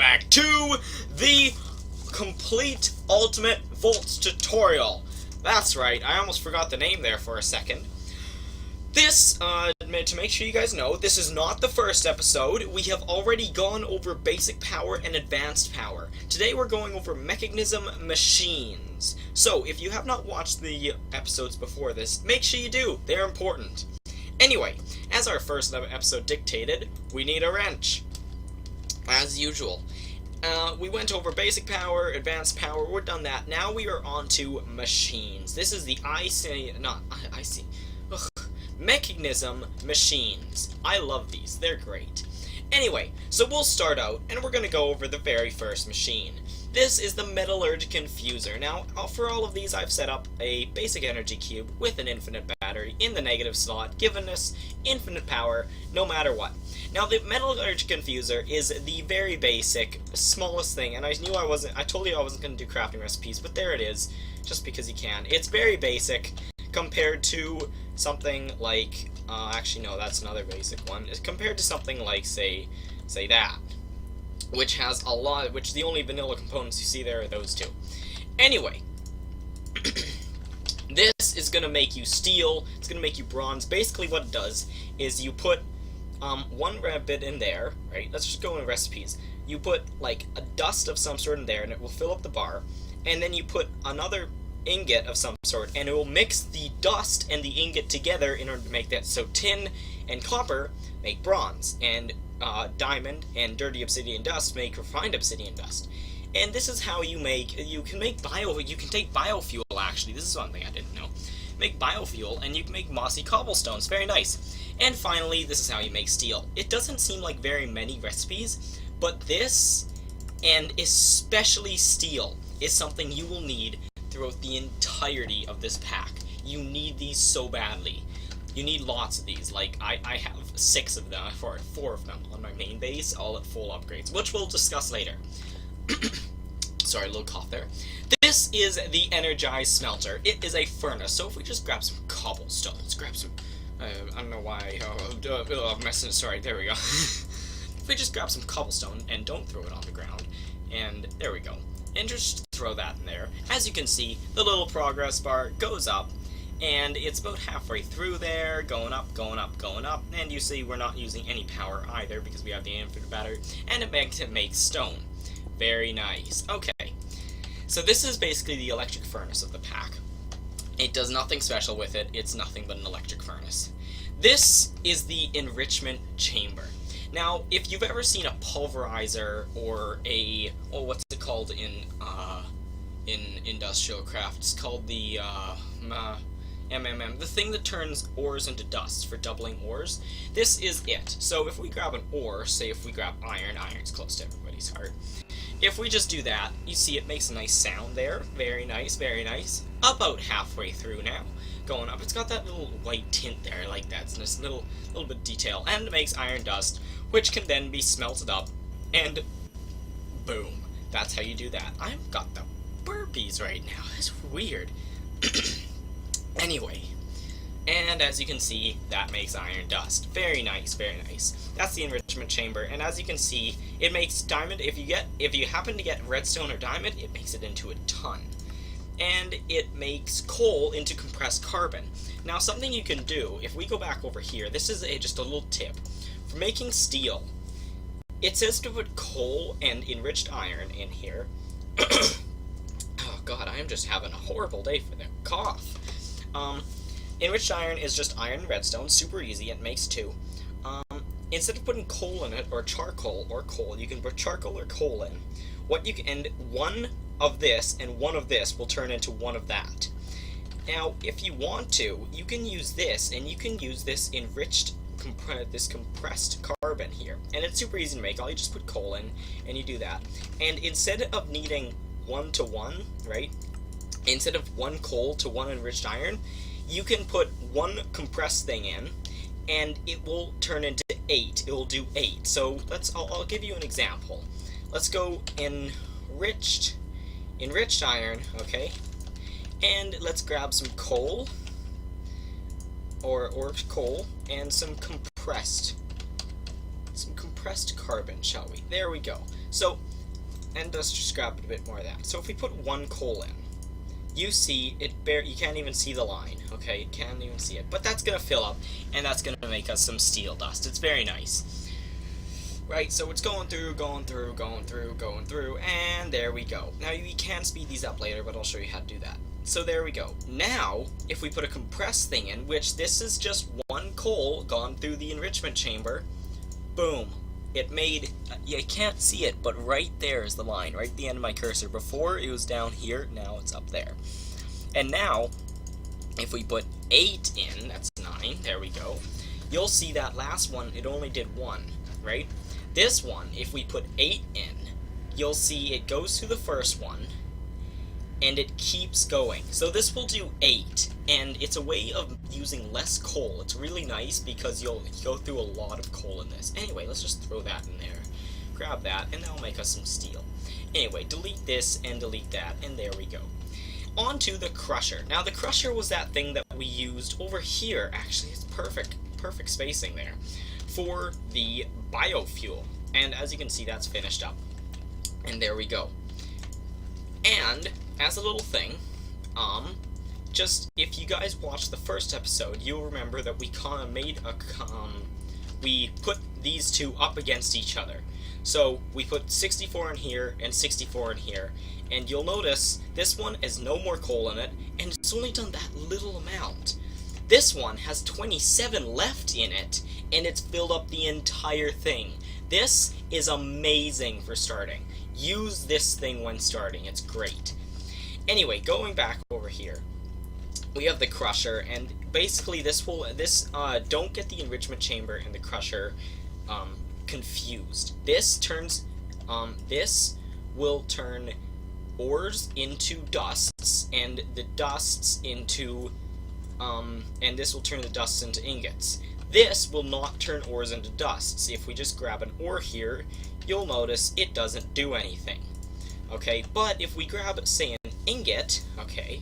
back to the complete ultimate Voltz tutorial. That's right, I almost forgot the name there for a second. This, to make sure you guys know, this is not the first episode. We have already gone over basic power and advanced power. Today we're going over mechanism machines. So, if you have not watched the episodes before this, make sure you do. They're important. Anyway, as our first episode dictated, we need a wrench. As usual. We went over basic power, advanced power, we're done that. Now we are on to machines. This is the mechanism machines. I love these, they're great. Anyway, so we'll start out, and we're going to go over the very first machine. This is the metallurgic infuser. Now, for all of these, I've set up a basic energy cube with an infinite battery in the negative slot, giving us infinite power no matter what. Now, the metallurgic infuser is the very basic, smallest thing, and I told you I wasn't going to do crafting recipes, but there it is, just because you can. It's very basic compared to something like, actually no, that's another basic one, compared to something like, say that, which has a lot, which the only vanilla components you see there are those two. Anyway, this is going to make you steel, it's going to make you bronze. Basically what it does is you put one bit in there, right? Let's just go in recipes. You put like a dust of some sort in there and it will fill up the bar, and then you put another ingot of some sort and it will mix the dust and the ingot together in order to make that. So tin and copper make bronze, and diamond and dirty obsidian dust make refined obsidian dust. And this is how you can take biofuel. Actually, this is one thing I didn't know. Make biofuel, and you can make mossy cobblestones. Very nice. And finally, this is how you make steel. It doesn't seem like very many recipes, but this, and especially steel, is something you will need throughout the entirety of this pack. You need these so badly. You need lots of these. Like, I have 4 of them on my main base, all at full upgrades, which we'll discuss later. Sorry, a little cough there. This is the energized smelter. It is a furnace, so if we just grab some cobblestones, grab some, I don't know why, I'm messing, sorry, there we go. If we just grab some cobblestone, and don't throw it on the ground, and there we go, and just throw that in there. As you can see, the little progress bar goes up, and it's about halfway through there, going up, going up, going up, and you see we're not using any power either, because we have the infinite battery, and it makes stone. Very nice. Okay, so this is basically the electric furnace of the pack. It does nothing special with it, it's nothing but an electric furnace. This is the enrichment chamber. Now, if you've ever seen a pulverizer or a, what's it called in industrial craft, it's called the MMM, the thing that turns ores into dust for doubling ores. This is it. So if we grab an ore, say if we grab iron, iron's close to everybody's heart. If we just do that, you see it makes a nice sound there. Very nice, very nice. About halfway through now. Going up. It's got that little white tint there, I like that. It's nice little bit of detail. And it makes iron dust, which can then be smelted up, and boom. That's how you do that. I've got the burpees right now. That's weird. Anyway, and as you can see, that makes iron dust. Very nice, very nice. That's the enrichment chamber, and as you can see, it makes diamond. If you happen to get redstone or diamond, it makes it into a ton. And it makes coal into compressed carbon. Now, something you can do, if we go back over here, this is just a little tip. For making steel, it says to put coal and enriched iron in here. Oh god, I am just having a horrible day for the cough. Enriched iron is just iron and redstone, super easy, it makes 2. Instead of putting coal in it, or charcoal, or coal, you can put charcoal or coal in. And one of this and one of this will turn into one of that. Now, if you want to, you can use this, and you can use this enriched, this compressed carbon here. And it's super easy to make, all you just put coal in, and you do that. And instead of needing 1 to 1, right? Instead of 1 coal to 1 enriched iron, you can put 1 compressed thing in, and it will turn into 8. It will do 8. So I'll give you an example. Let's go enriched iron, okay? And let's grab some coal, or coal, and some compressed carbon, shall we? There we go. So and let's just grab a bit more of that. So if we put 1 coal in, you see it you can't even see the line, okay? You can't even see it. But that's gonna fill up, and that's gonna make us some steel dust. It's very nice. Right, so it's going through, and there we go. Now, we can speed these up later, but I'll show you how to do that. So there we go. Now, if we put a compressed thing in, which this is just 1 coal gone through the enrichment chamber, boom. It made, you can't see it, but right there is the line, right at the end of my cursor. Before, it was down here, now it's up there. And now, if we put 8 in, that's 9, there we go, you'll see that last one, it only did 1, right? This one, if we put 8 in, you'll see it goes through the first one, and it keeps going. So this will do 8, and it's a way of using less coal. It's really nice because you'll go through a lot of coal in this. Anyway, let's just throw that in there. Grab that, and that'll make us some steel. Anyway, delete this and delete that, and there we go. On to the crusher. Now, the crusher was that thing that we used over here. Actually, it's perfect spacing there for the biofuel. And as you can see, that's finished up. And there we go. And as a little thing, just if you guys watched the first episode, you'll remember that we kind of made a we put these two up against each other. So we put 64 in here and 64 in here, and you'll notice this one has no more coal in it, and it's only done that little amount. This one has 27 left in it, and it's filled up the entire thing. This is amazing for starting. Use this thing when starting, it's great. Anyway, going back over here, we have the crusher, and basically don't get the enrichment chamber and the crusher confused. This will turn ores into dusts, and the dusts into, and this will turn the dusts into ingots. This will not turn ores into dusts. If we just grab an ore here, you'll notice it doesn't do anything. Okay, but if we grab, say, an ingot, okay,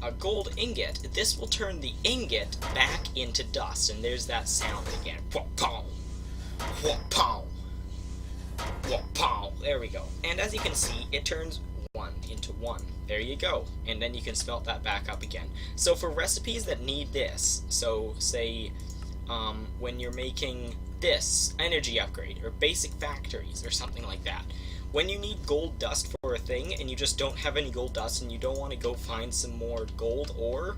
a gold ingot, this will turn the ingot back into dust, and there's that sound again. Wha-pow! Wha-pow! Wha-pow! There we go. And as you can see, it turns 1 into 1. There you go. And then you can smelt that back up again. So for recipes that need this, so say when you're making this energy upgrade, or basic factories, or something like that, when you need gold dust for a thing, and you just don't have any gold dust, and you don't want to go find some more gold ore,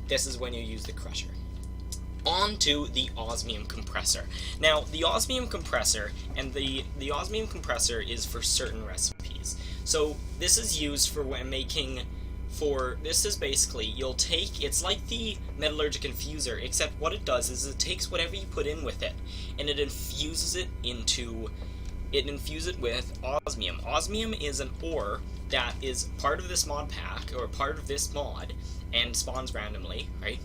this is when you use the crusher. On to the osmium compressor. Now, the osmium compressor, and the osmium compressor is for certain recipes. So, this is used for when making, this is basically, you'll take, it's like the metallurgic infuser, except what it does is it takes whatever you put in with it, and it infuses it with osmium. Osmium is an ore that is part of this mod pack, or part of this mod, and spawns randomly, right?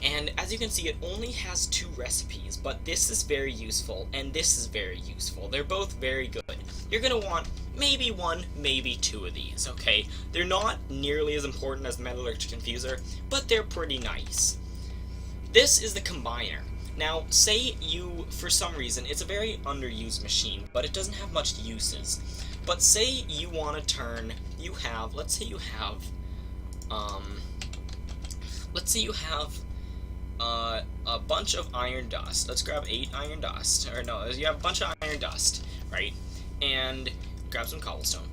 And as you can see, it only has 2 recipes, but this is very useful, and this is very useful. They're both very good. You're going to want maybe 1, maybe 2 of these, okay? They're not nearly as important as the metallurgic infuser, but they're pretty nice. This is the combiner. Now, say you, for some reason, it's a very underused machine, but it doesn't have much uses. But say you want to turn, let's say you have a bunch of iron dust. Let's grab 8 iron dust, or no, you have a bunch of iron dust, right? And grab some cobblestone.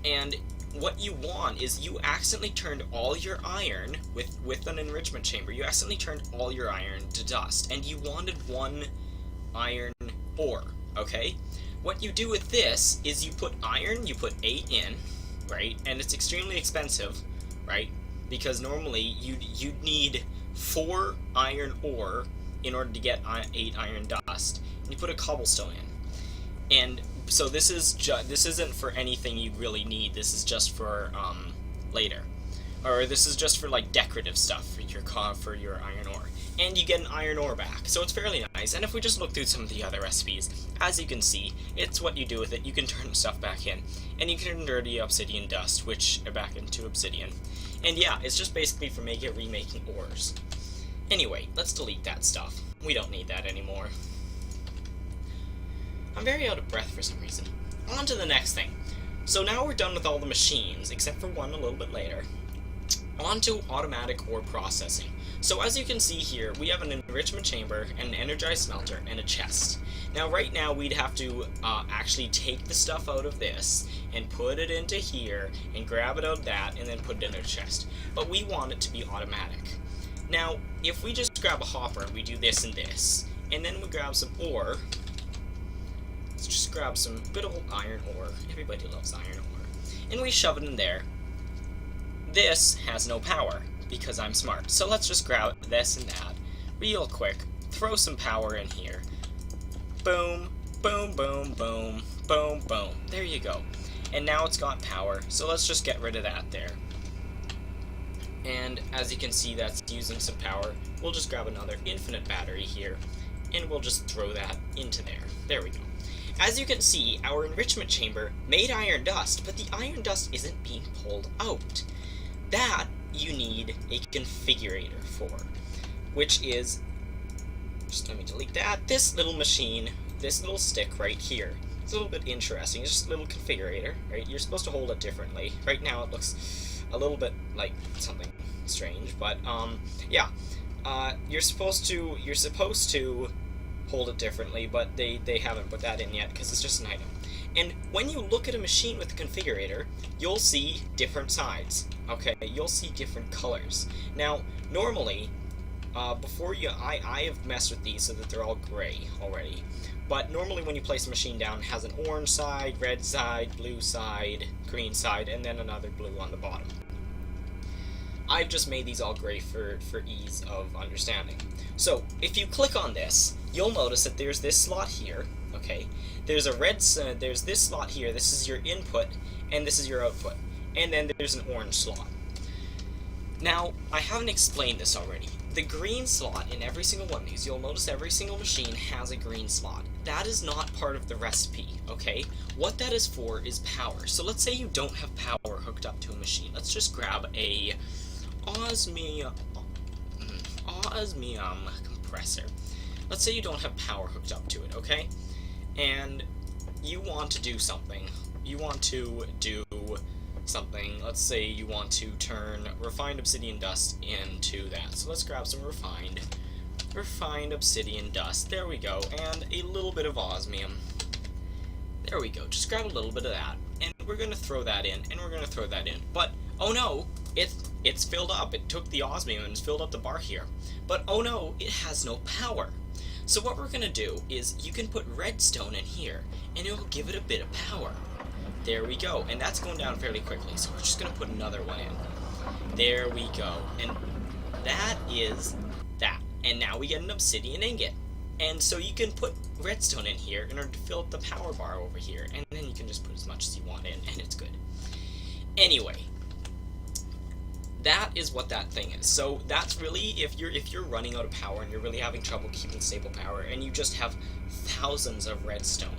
And what you want is you accidentally turned all your iron with an enrichment chamber. You accidentally turned all your iron to dust, and you wanted 1 iron ore, okay? What you do with this is you put iron, you put 8 in, right? And it's extremely expensive, right? Because normally you'd need 4 iron ore in order to get 8 iron dust, and you put a cobblestone in. And so this isn't for anything you really need. This is just for later, or this is just for like decorative stuff for your iron ore, and you get an iron ore back. So it's fairly nice. And if we just look through some of the other recipes, as you can see, it's what you do with it. You can turn stuff back in, and you can turn dirty obsidian dust, which back into obsidian. And yeah, it's just basically for remaking ores. Anyway, let's delete that stuff. We don't need that anymore. I'm very out of breath for some reason. on to the next thing. So now we're done with all the machines, except for one a little bit later. On to automatic ore processing. So as you can see here, we have an enrichment chamber, an energized smelter, and a chest. Now right now we'd have to actually take the stuff out of this and put it into here and grab it out of that and then put it in a chest. But we want it to be automatic. Now if we just grab a hopper, we do this and this, and then we grab some ore. Let's just grab some good old iron ore. Everybody loves iron ore. And we shove it in there. This has no power, because I'm smart. So let's just grab this and that real quick. Throw some power in here. Boom, boom, boom, boom, boom, boom. There you go. And now it's got power, so let's just get rid of that there. And as you can see, that's using some power. We'll just grab another infinite battery here, and we'll just throw that into there. There we go. As you can see, our enrichment chamber made iron dust, but the iron dust isn't being pulled out. That you need a configurator for, which is, just let me delete that, this little machine, this little stick right here. It's a little bit interesting. It's just a little configurator, right? You're supposed to hold it differently. Right now it looks a little bit like something strange, but yeah, you're supposed to hold it differently, but they haven't put that in yet because it's just an item. And when you look at a machine with a configurator, you'll see different sides, okay? You'll see different colors. Now, normally, I have messed with these so that they're all gray already. But normally when you place a machine down, it has an orange side, red side, blue side, green side, and then another blue on the bottom. I've just made these all gray for ease of understanding. So, if you click on this, you'll notice that there's this slot here, okay? There's this slot here, this is your input, and this is your output. And then there's an orange slot. Now, I haven't explained this already. The green slot in every single one of these, you'll notice every single machine has a green slot. That is not part of the recipe, okay? What that is for is power. So let's say you don't have power hooked up to a machine. Let's just grab a osmium compressor. Let's say you don't have power hooked up to it, okay? And you want to do something. Let's say you want to turn refined obsidian dust into that. So let's grab some refined obsidian dust. There we go. And a little bit of osmium. There we go. Just grab a little bit of that. And we're going to throw that in, and we're going to throw that in. But, oh no, it's filled up. It took the osmium and it's filled up the bar here. But, oh no, it has no power. So what we're going to do is you can put redstone in here, and it will give it a bit of power. There we go, and that's going down fairly quickly, so we're just going to put another one in. There we go, and that is that. And now we get an obsidian ingot. And so you can put redstone in here in order to fill up the power bar over here, and then you can just put as much as you want in, and it's good. Anyway, that is what that thing is. So that's really, if you're running out of power and you're really having trouble keeping stable power, and you just have thousands of redstone,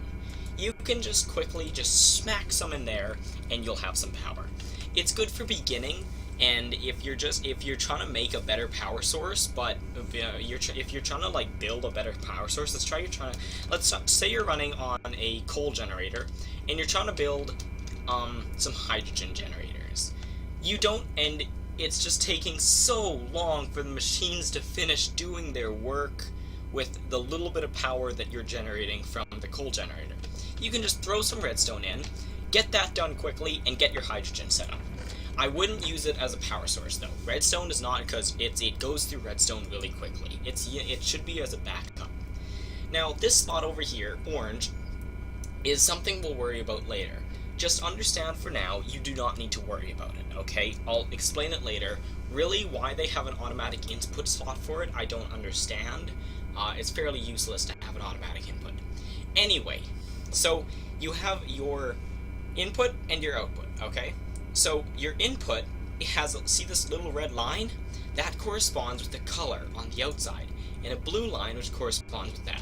you can just quickly smack some in there and you'll have some power. It's good for beginning, and if you're trying to make a better power source, but if you're trying to like build a better power source, let's say you're running on a coal generator and you're trying to build some hydrogen generators. And it's just taking so long for the machines to finish doing their work with the little bit of power that you're generating from the coal generator. You can just throw some redstone in, get that done quickly, and get your hydrogen set up. I wouldn't use it as a power source though. Redstone is not, because it goes through redstone really quickly. It should be as a backup. Now this spot over here, orange, is something we'll worry about later. Just understand for now, you do not need to worry about it, okay? I'll explain it later. Really, why they have an automatic input slot for it, I don't understand. It's fairly useless to have an automatic input. Anyway, so you have your input and your output, okay? So your input has, see this little red line? That corresponds with the color on the outside, and a blue line which corresponds with that.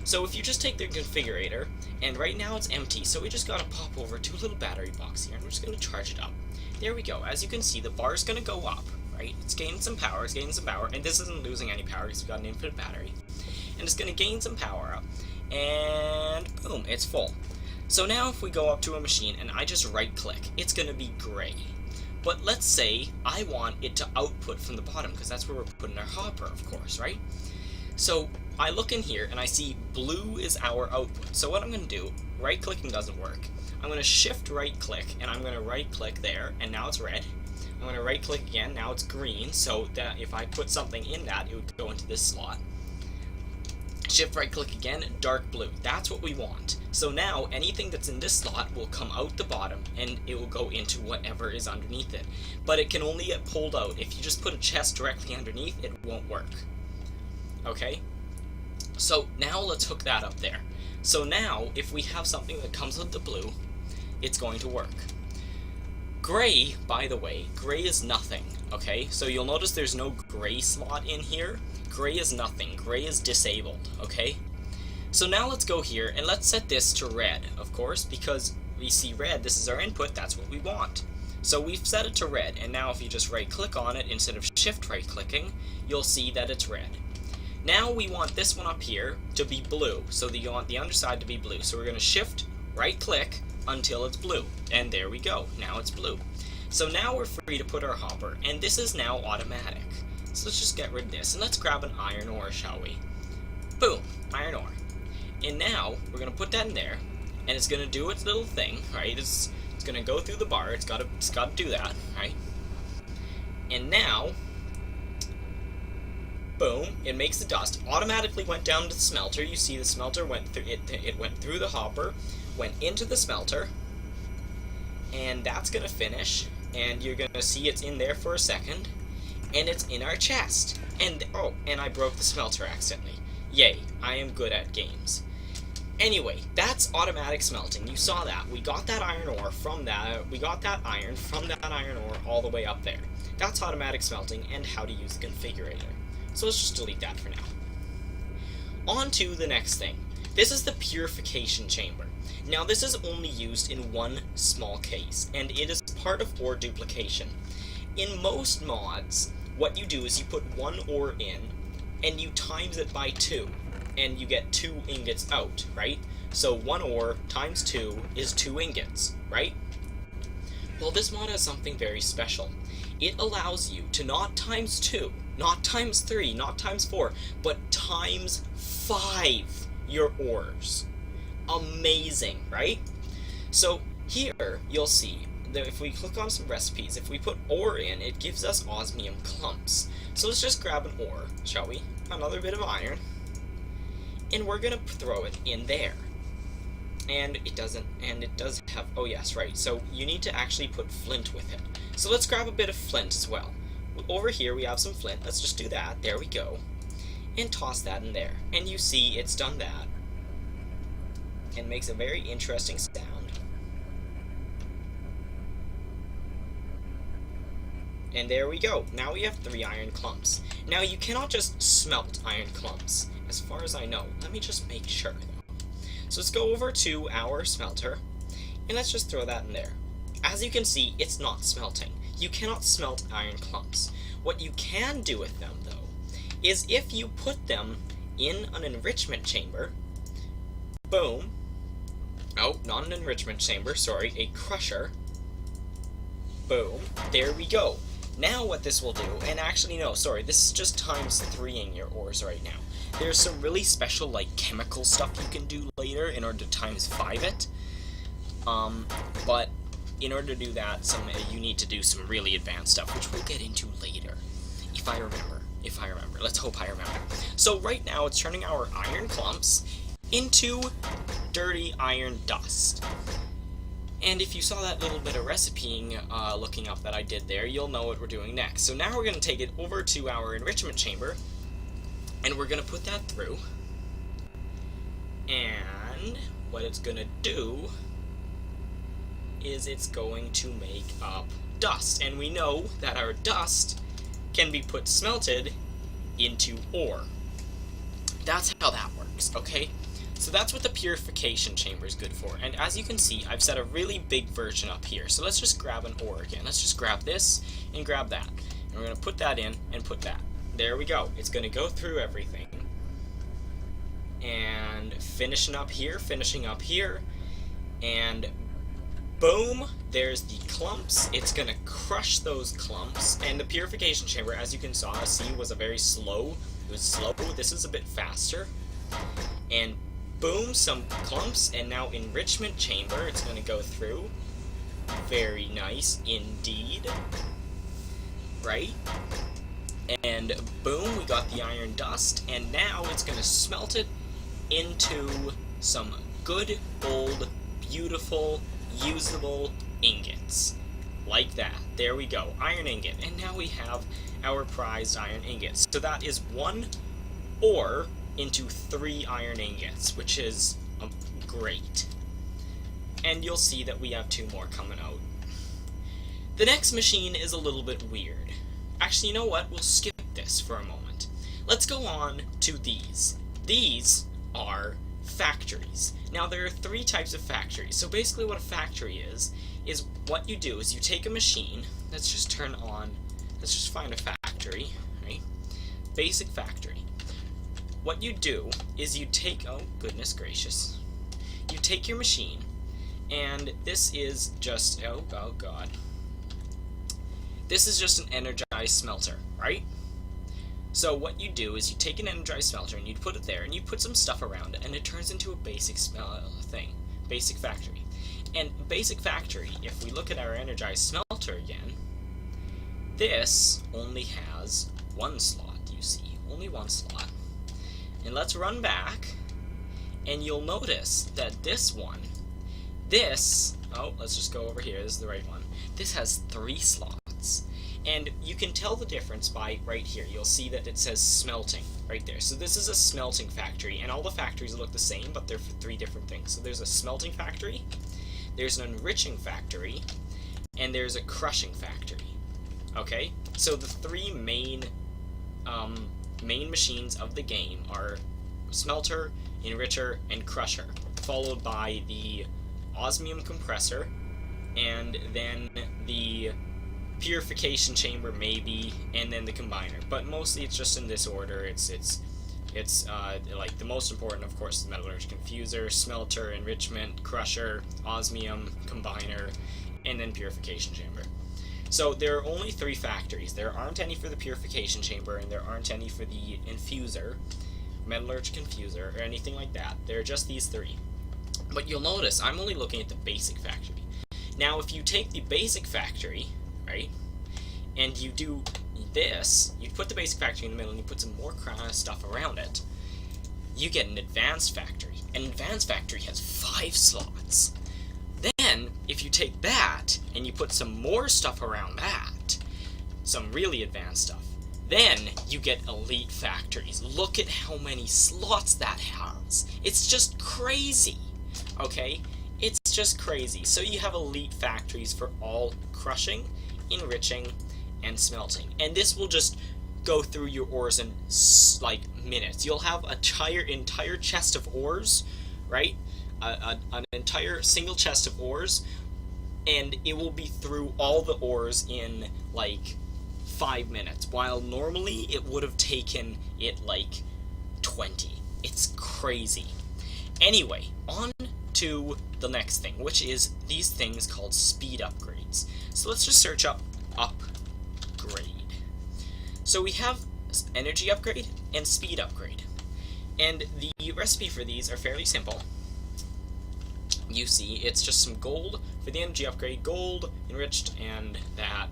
So if you just take the configurator, and right now it's empty, so we just gotta pop over to a little battery box here, and we're just gonna charge it up. There we go. As you can see, the bar is gonna go up, right? It's gaining some power, and this isn't losing any power because we've got an infinite battery. And it's gonna gain some power up, and boom, it's full. So now if we go up to a machine and I just right click, it's going to be gray. But let's say I want it to output from the bottom, because that's where we're putting our hopper, of course, right? So I look in here and I see blue is our output. So what I'm going to do, right clicking doesn't work. I'm going to shift right click and I'm going to right click there, and now it's red. I'm going to right click again, now it's green, so that if I put something in that, it would go into this slot. Shift right click again, dark blue. That's what we want. So now anything that's in this slot will come out the bottom and it will go into whatever is underneath it. But it can only get pulled out. If you just put a chest directly underneath, it won't work. Okay? So now let's hook that up there. So now if we have something that comes with the blue, it's going to work. Gray, by the way, gray is nothing, okay? So you'll notice there's no gray slot in here. Gray is nothing. Gray is disabled, okay? So now let's go here and let's set this to red, of course, because we see red, this is our input, that's what we want. So we've set it to red, and now if you just right click on it instead of shift right clicking, you'll see that it's red. Now we want this one up here to be blue, so you want the underside to be blue. So we're going to shift right click until it's blue, and there we go, now it's blue. So now we're free to put our hopper, and this is now automatic. So let's just get rid of this, and let's grab an iron ore, shall we? Boom, iron ore. And now we're going to put that in there, and it's going to do its little thing, right? It's going to go through the bar, it's got to do that, right? And now, boom, it makes the dust, automatically went down to the smelter. You see the smelter went through, it went through the hopper, went into the smelter, and that's going to finish, and you're going to see it's in there for a second, and it's in our chest. And, oh, and I broke the smelter accidentally. Yay, I am good at games. Anyway, that's automatic smelting. You saw that. We got that iron ore from that. We got that iron from that iron ore all the way up there. That's automatic smelting and how to use the configurator. So let's just delete that for now. On to the next thing. This is the purification chamber. Now this is only used in one small case, and it is part of ore duplication. In most mods, what you do is you put one ore in, and you times it by 2, and you get 2 ingots out, right? So 1 ore times 2 is 2 ingots, right? Well, this mod has something very special. It allows you to not times 2, not times 3, not times 4, but times 5 your ores. Amazing, right? So here you'll see that if we click on some recipes, if we put ore in, it gives us osmium clumps. So let's just grab an ore, shall we? Another bit of iron, and we're gonna throw it in there. And it does have, oh yes, right, so you need to actually put flint with it. So let's grab a bit of flint as well. Over here we have some flint, let's just do that, there we go. And toss that in there. And you see it's done that. And makes a very interesting sound. And there we go. Now we have 3 iron clumps. Now you cannot just smelt iron clumps, as far as I know. Let me just make sure, though. So let's go over to our smelter, and let's just throw that in there. As you can see, it's not smelting. You cannot smelt iron clumps. What you can do with them, though, is if you put them in an enrichment chamber, boom, oh, not an enrichment chamber, sorry, a crusher, boom, there we go. Now what this will do, and actually no, sorry, this is just times 3ing your ores right now. There's some really special, like, chemical stuff you can do later in order to times 5 it, but in order to do that, you need to do some really advanced stuff, which we'll get into later, if I remember. Let's hope I remember. So right now, it's turning our iron clumps into dirty iron dust. And if you saw that little bit of recipeing looking up that I did there, you'll know what we're doing next. So now we're going to take it over to our enrichment chamber, and we're going to put that through. And what it's going to do is it's going to make up dust. And we know that our dust can be put smelted into ore. That's how that works, okay? So that's what the purification chamber is good for. And as you can see, I've set a really big version up here. So let's just grab an ore again. Let's just grab this and grab that. And we're going to put that in and put that. There we go. It's going to go through everything. And finishing up here. and boom, there's the clumps. It's gonna crush those clumps, and the purification chamber, as you can see, was a very slow. It was slow. This is a bit faster, and boom, some clumps, and now enrichment chamber. It's gonna go through. Very nice indeed, right? And boom, we got the iron dust, and now it's gonna smelt it into some good old, beautiful, usable ingots. Like that. There we go. Iron ingot. And now we have our prized iron ingots. So that is 1 ore into 3 iron ingots, which is great. And you'll see that we have 2 more coming out. The next machine is a little bit weird. Actually, you know what? We'll skip this for a moment. Let's go on to these. These are factories. Now, there are 3 types of factories. So basically what a factory is what you do is you take a machine. Let's just find a factory, right? Basic factory. What you do is you take, oh goodness gracious, you take your machine, and this is just, oh god, this is just an energized smelter, right? So what you do is you take an energized smelter and you put it there and you put some stuff around it, and it turns into a basic basic factory. And basic factory, if we look at our energized smelter again, this only has 1 slot, you see, only 1 slot. And let's run back, and you'll notice that this, oh, let's just go over here, this is the right one. This has 3 slots. And you can tell the difference by right here. You'll see that it says smelting right there. So this is a smelting factory, and all the factories look the same, but they're for 3 different things. So there's a smelting factory, there's an enriching factory, and there's a crushing factory. Okay? So the 3 main machines of the game are smelter, enricher, and crusher, followed by the osmium compressor, and then the purification chamber maybe, and then the combiner. But mostly it's just in this order. It's like the most important, of course, is metallurgical confuser, smelter, enrichment, crusher, osmium, combiner, and then purification chamber. So there are only 3 factories. There aren't any for the purification chamber, and there aren't any for the infuser, metallurgical confuser, or anything like that. There are just these 3. But you'll notice I'm only looking at the basic factory. Now, if you take the basic factory, right, and you do this, you put the basic factory in the middle and you put some more stuff around it, you get an advanced factory. An advanced factory has 5 slots. Then, if you take that and you put some more stuff around that, some really advanced stuff, then you get elite factories. Look at how many slots that has. It's just crazy, okay? It's just crazy. So you have elite factories for all crushing, enriching, and smelting. And this will just go through your ores in, like, minutes. You'll have an entire chest of ores, right? An entire single chest of ores, and it will be through all the ores in, like, 5 minutes, while normally it would have taken it, like, 20. It's crazy. Anyway, on to the next thing, which is these things called speed upgrades. So let's just search up upgrade. So we have energy upgrade and speed upgrade. And the recipe for these are fairly simple. You see, it's just some gold for the energy upgrade, gold, enriched, and that.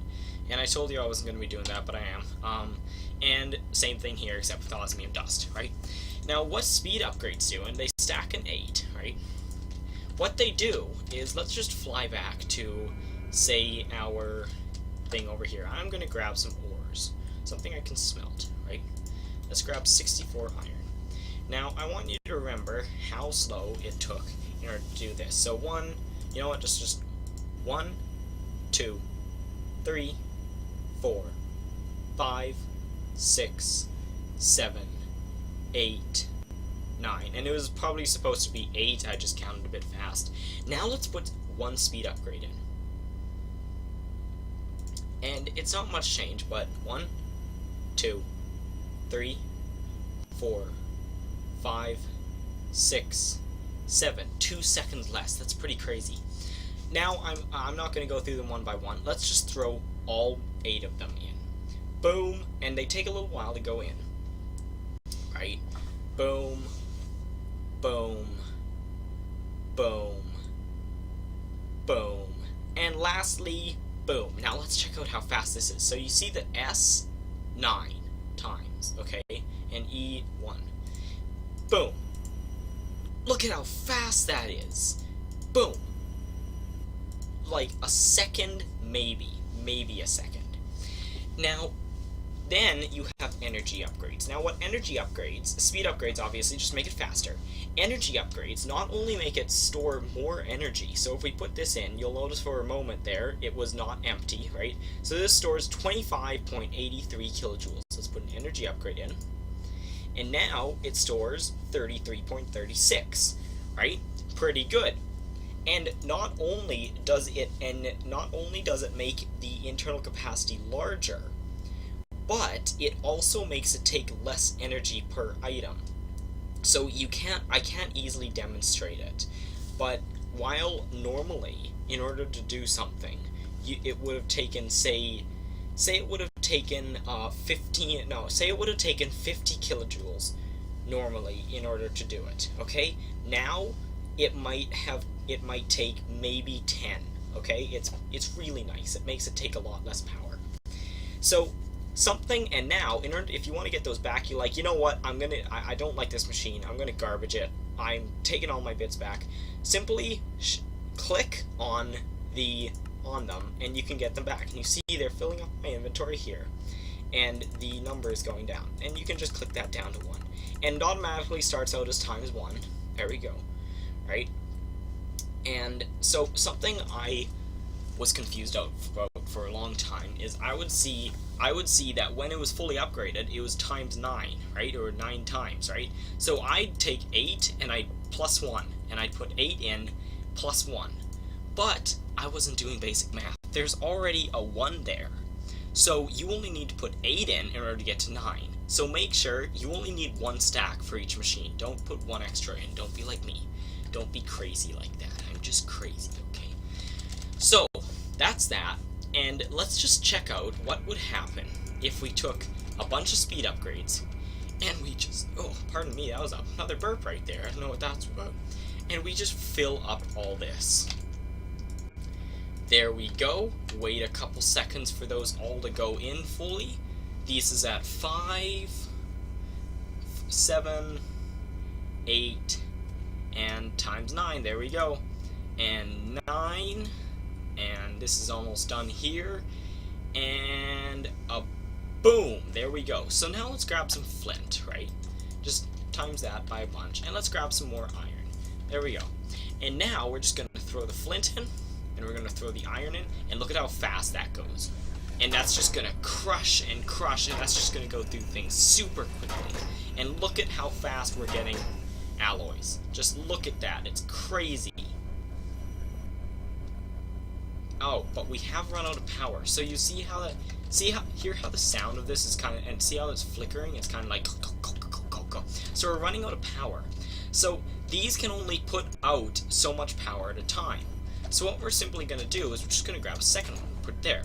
And I told you I wasn't going to be doing that, but I am. And same thing here, except with osmium dust, right? Now, what speed upgrades do, and they stack an 8, right? What they do is, let's just fly back to, say, our thing over here. I'm going to grab some ores, something I can smelt, right? Let's grab 64 iron. Now, I want you to remember how slow it took in order to do this. So you know what, just 1, 2, 3, 4, 5, 6, 7, 8, 9. And it was probably supposed to be 8, I just counted a bit fast. Now let's put 1 speed upgrade in. And it's not much change, but 1, 2, 3, 4, 5, 6, 7, 2 seconds less. That's pretty crazy. Now I'm not going to go through them one by one. Let's just throw all 8 of them in. Boom, and they take a little while to go in. Right? Boom, boom, boom, boom, and lastly, boom. Now let's check out how fast this is. So you see the S 9 times, okay, and E 1. Boom. Look at how fast that is. Boom. Like a second, maybe a second. Now, then you have energy upgrades. Now, what energy upgrades, speed upgrades obviously just make it faster. Energy upgrades not only make it store more energy, so if we put this in, you'll notice for a moment there, it was not empty, right? So this stores 25.83 kilojoules. Let's put an energy upgrade in. And now it stores 33.36, right? Pretty good. And not only does it make the internal capacity larger, but it also makes it take less energy per item. So I can't easily demonstrate it, but while normally, in order to do something, it would have taken, say it would have taken 50 kilojoules normally in order to do it, okay? Now, it might take maybe 10, okay? It's really nice. It makes it take a lot less power. So, and now, if you want to get those back, you're like, you know what, I don't like this machine, I'm gonna garbage it, I'm taking all my bits back. Simply click on them, and you can get them back. And you see they're filling up my inventory here, and the number is going down. And you can just click that down to 1. And it automatically starts out as times 1. There we go. Right? And so, something I was confused about for a long time is I would see that when it was fully upgraded, it was times 9, right? Or 9 times, right? So I'd take 8 and I'd plus 1, and I'd put 8 in plus 1. But I wasn't doing basic math. There's already a 1 there. So you only need to put 8 in order to get to 9. So make sure you only need 1 stack for each machine. Don't put 1 extra in. Don't be like me. Don't be crazy like that. I'm just crazy, okay? So, that's that. And let's just check out what would happen if we took a bunch of speed upgrades and we just, oh, pardon me, that was another burp right there. I don't know what that's about. And we just fill up all this. There we go. Wait a couple seconds for those all to go in fully. This is at 5, 7, 8, and times 9. There we go. And 9. And this is almost done here, and a boom, there we go. So now let's grab some flint, right? Just times that by a bunch, and let's grab some more iron. There we go. And now we're just going to throw the flint in, and we're going to throw the iron in, and look at how fast that goes. And that's just going to crush, and that's just going to go through things super quickly. And look at how fast we're getting alloys. Just look at that, it's crazy. Oh, but we have run out of power. So you see how hear how the sound of this is kind of, and see how it's flickering? It's kind of like, so we're running out of power. So these can only put out so much power at a time. So what we're simply going to do is we're just going to grab a second one, put it there.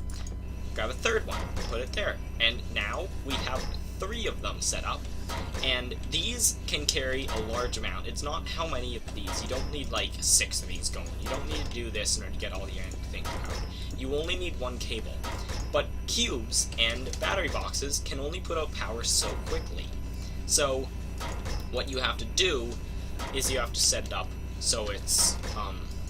Grab a third one, put it there. And now we have 3 of them set up. And these can carry a large amount. It's not how many of these. You don't need like 6 of these going. You don't need to do this in order to get all the things out. You only need 1 cable. But cubes and battery boxes can only put out power so quickly. So what you have to do is you have to set it up so it's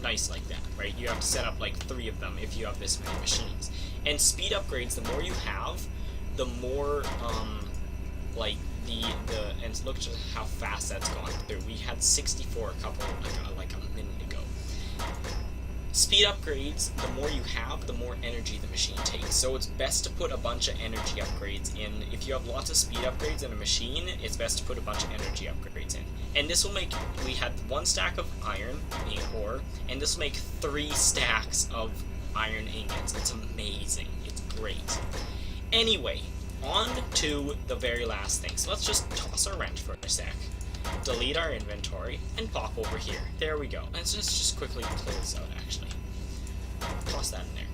nice like that, right? You have to set up like 3 of them if you have this many machines. And speed upgrades, the more you have, the more like and look at how fast that's gone through. We had 64 a couple like a minute ago. Speed upgrades, the more you have, the more energy the machine takes. So it's best to put a bunch of energy upgrades in. If you have lots of speed upgrades in a machine, it's best to put a bunch of energy upgrades in. And this will make, we had 1 stack of iron ore, and this will make 3 stacks of iron ingots. It's amazing. It's great. Anyway, on to the very last thing. So let's just toss our wrench for a sec. delete our inventory, and pop over here. There we go. Let's just quickly clear this out, actually. Toss that in there.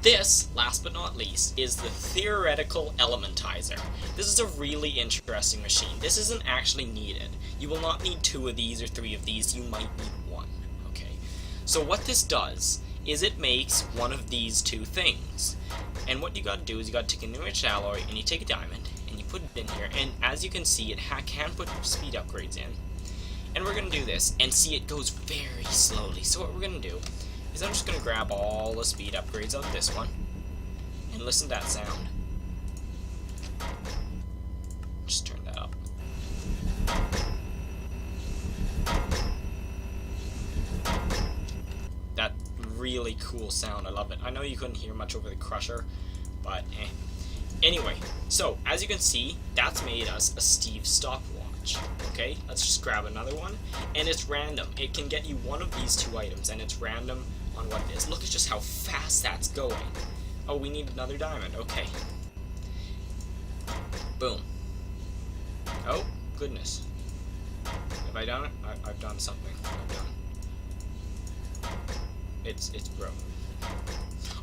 This, last but not least, is the theoretical elementizer. This is a really interesting machine. This isn't actually needed. You will not need 2 of these or 3 of these. You might need 1. Okay. So what this does is it makes one of these 2 things. And what you gotta do is you gotta take a enriched alloy and you take a diamond and you put it in here. And as you can see, it can put speed upgrades in. And we're gonna do this and see it goes very slowly. So what we're gonna do is I'm just going to grab all the speed upgrades on this one, and listen to that sound. Just turn that up. That really cool sound, I love it. I know you couldn't hear much over the crusher, but eh. Anyway, so, as you can see, that's made us a Steve stopwatch. Okay, let's just grab another one, and it's random. It can get you one of these 2 items, and it's random on what it is. Look at just how fast that's going. Oh, we need another diamond. Okay. Boom. Oh, goodness. Have I done it? I've done something. It's broken.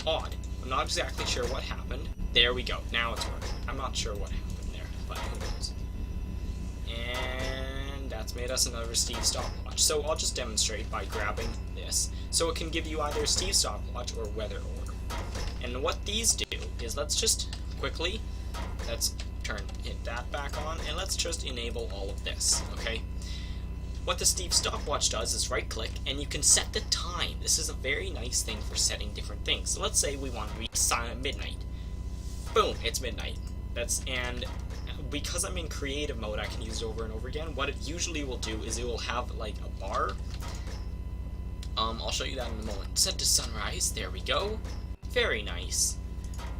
Odd. I'm not exactly sure what happened. There we go. Now it's working. I'm not sure what happened there, but who knows. And that's made us another Steve stopwatch. So I'll just demonstrate by grabbing this. So it can give you either Steve stopwatch or weather orb. And what these do is, let's just quickly, hit that back on, and let's just enable all of this, okay? What the Steve stopwatch does is right click and you can set the time. This is a very nice thing for setting different things. So let's say we want to be midnight. Boom, it's midnight. And because I'm in creative mode, I can use it over and over again. What it usually will do is it will have like a bar. I'll show you that in a moment. Set to sunrise, there we go. Very nice.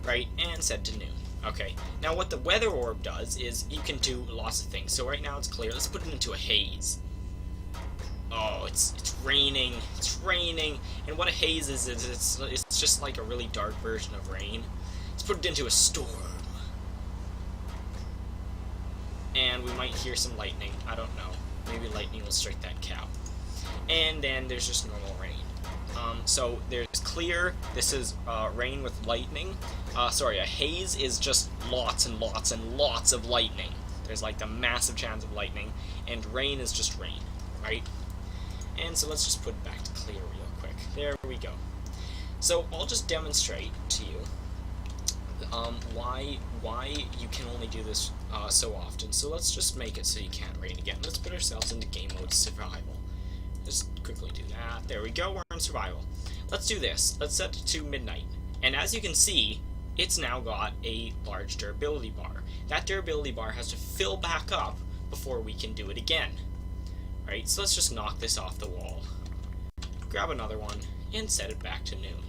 Right, and set to noon. Okay, now what the weather orb does is you can do lots of things. So right now it's clear. Let's put it into a haze. Oh, it's raining. It's raining. And what a haze is it's just like a really dark version of rain. Let's put it into a storm. And we might hear some lightning. I don't know. Maybe lightning will strike that cow. And then there's just normal rain. So there's clear. This is rain with lightning. Sorry, a haze is just lots and lots and lots of lightning. There's like the massive chance of lightning. And rain is just rain, right? And so let's just put it back to clear real quick. There we go. So I'll just demonstrate to you why you can only do this so often. So let's just make it so you can't rain again. Let's put ourselves into game mode survival. Just quickly do that. There we go, we're in survival. Let's do this. Let's set it to midnight. And as you can see, it's now got a large durability bar. That durability bar has to fill back up before we can do it again. Right, so let's just knock this off the wall. Grab another one and set it back to noon.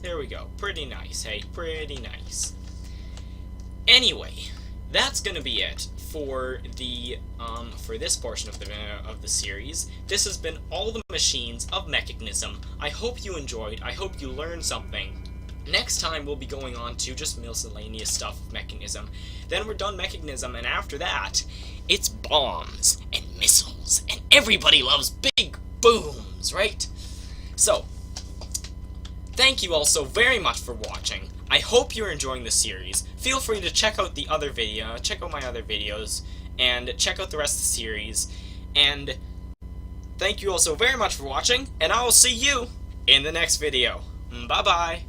There we go. Pretty nice, hey? Pretty nice. Anyway, that's gonna be it for the for this portion of the series. This has been all the machines of Mechanism. I hope you enjoyed. I hope you learned something. Next time we'll be going on to just miscellaneous stuff of Mechanism. Then we're done Mechanism, and after that, it's bombs and missiles, and everybody loves big booms, right? So, thank you all so very much for watching. I hope you're enjoying the series. Feel free to check out my other videos, and check out the rest of the series. And thank you all so very much for watching, and I will see you in the next video. Bye-bye.